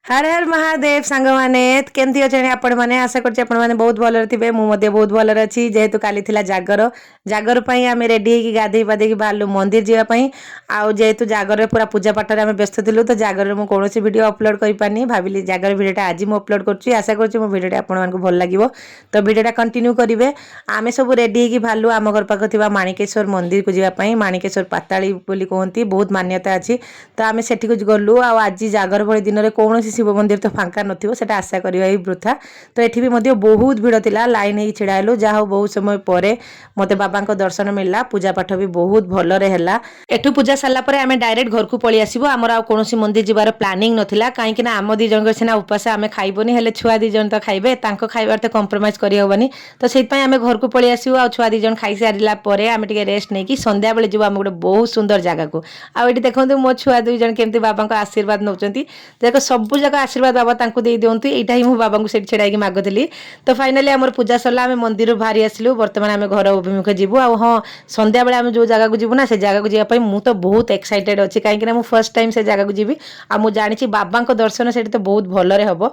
हर हर महादेव सांग माने केमती अच्छे आपण मैंने आशा कर बहुत भल थे मुझे बहुत भल अच्छी जेहेतु काली थिला जागर जागर आम रेडी होगी गाधे पाधे बाहर मंदिर जावाई आउ जेहेतु जागर पूरा पूजा पाठ में व्यस्त थिलु तो जागर में कौन वीडियो अपलोड कर पानी भाविली जागर भिडियोटा आज मुझे अपलोड कर आशा कर भिडियोटा आपको भल लगे तो भिडियोटा कंटिन्यू करेंगे आम सब रेडी होगी बाहर आम घर पाख थी माणिकेश्वर मंदिर को जावाई माणिकेश्वर पाताली कहती बहुत मान्यता अच्छी तो आम से गलु आज जागर भली दिन में कौन शिव मंदिर तो फांका नथिबो सेटा आशा करिवा ही वृथा तो एठी भी मध्य बहुत भीड़ थिला लाइन ही छिड़ा हेलु जा हो बहुत समय परे मते बाबांको दर्शन मिलला पूजा पाठ भी बहुत भलरे हैला एठु पूजा सारला परे आमे डायरेक्ट घर को पळी आसीबो हमर आ कोनोसी मंदिर जिबार प्लानिंग नथिला काहे कि ना आम दी जंग सेना उपास आमे खाइबोनी हेले छुआ दी जन तो खाइबे तांको खाइबार तो कंप्रोमाइज करि होबनी तो सेत पय आमे घर को पळी आसीबो आ छुआ दी जन खाइ सारिला परे आमे टिके रेस्ट नै कि संध्या बेले जिबो आमे गोटे बहुत सुंदर जगह को आ एठी देखंतु मो छुआ दुई जन केमती बाबांको आशीर्वाद नउचंती देखो सब जगह आशीर्वाद बाबा तांको दे दियंतु एटा ही मो बाबा को सेठ छेड़ाई मागुली तो फाइनाली आमर पूजा सरला आम मंदिर बाहरी आसलु बर्तमान आम घर अभिमुखे जीवु आ हाँ संध्या बेले आम जो जगह को जीवु ना से जगह को जावाई मु तो बहुत एक्साइटेड अच्छी कहीं मु फर्स्ट टाइम से जगह को जीवी आ मु जानी बाबा दर्शन से तो बहुत भलरे हम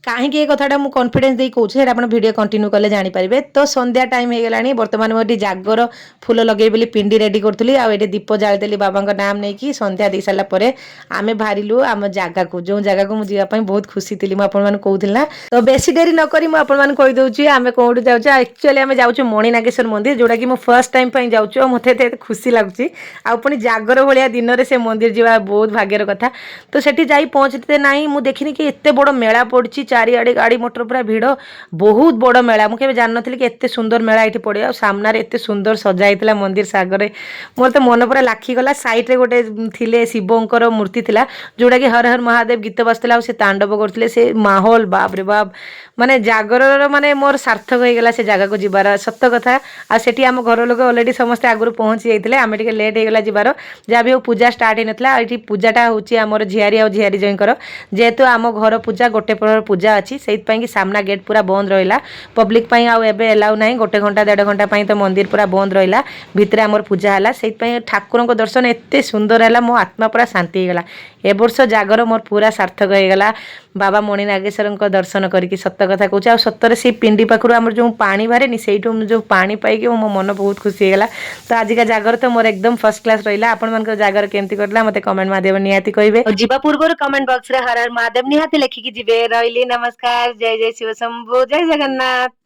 कहीं ये कथाटा मुझे कॉन्फिडेंस दे कहूँ आप वीडियो कंटिन्यू कले जानीपारे तो संध्या टाइम हो गला बर्तमान मुझे जागर फूल लगे बोली पिंडी रेडी करी आए दीप जालीदेली बाबा नाम नहीं कि संध्या दे सारापर आम बाहरिलु आम जगह को जो जगह को मुझे बहुत खुशी थी मुझे कहूँ ना तो बेसी डेरी नक मुझे कहीदे आम कौट जाऊँ एक्चुअली आम जाऊँ मणिनागेश्वर मंदिर जोटा कि फर्स्ट टाइम जाऊँ मत खुशी लगुच आनी जागर भाया दिन में से मंदिर जावा बहुत भाग्यर कथा तो सेठी जाई पहुँचते ना मुझे देखनी कि एत बड़ मेला पड़ी चारिआडे गाड़ी मोटर पूरा भिड़ बहुत बड़ मेला मुझे जान नी कि एत सुंदर मेला ये पड़े आ सामने एत सुंदर सजाई मंदिर सागर मोर तो मन पूरा लाखीगला सैड्रे गोटे थे शिवंकर मूर्ति था जोटा कि हर हर महादेव गीत बाजला से तांडव करते से माहौल बाप रे बाप माने जागर माने मोर सार्थक हो गला से जगह को जीवार सत कथा आठी आम घर लोग अलरेडी समस्ते आगुरी पहुँची जाते आम टे लेट होगा जीवार जहाँ भी पूजा स्टार्ट होता ये पूजाटा हूँ आमर झियारी आ झियारी जईकर जेहेतु आम घर पूजा गोटे प्रहर पूजा अच्छी से कि सामना गेट पूरा बंद रहा पब्लिक आबे एलाउ ना गोटे घंटा 1.5 घंटा तो मंदिर पूरा बंद रहा भितर आमर पूजा है से ठाकुर दर्शन एत सुंदर है मो आत्मा पूरा शांति होगा ए वर्ष जागर मोर पूरा सार्थक होगा बाबा मणिनागेश्वर दर्शन करके सत कथा कहूँ आ सतर से पिंडी पाखु आम जो पानी बाहरे से जो पानी पाई मो मन बहुत खुशी होगा तो आजिका जागर तो मोर एकदम फर्स्ट क्लास रहा आपण जागर केमती करला मते कमेंट माध्यम निहाती कहिबे जीवा पूर्व कमेंट बॉक्स रे हर हर महादेव निहाती लिखिकी जीवे रहिली नमस्कार जय जय शिव शंभु जय जगन्नाथ।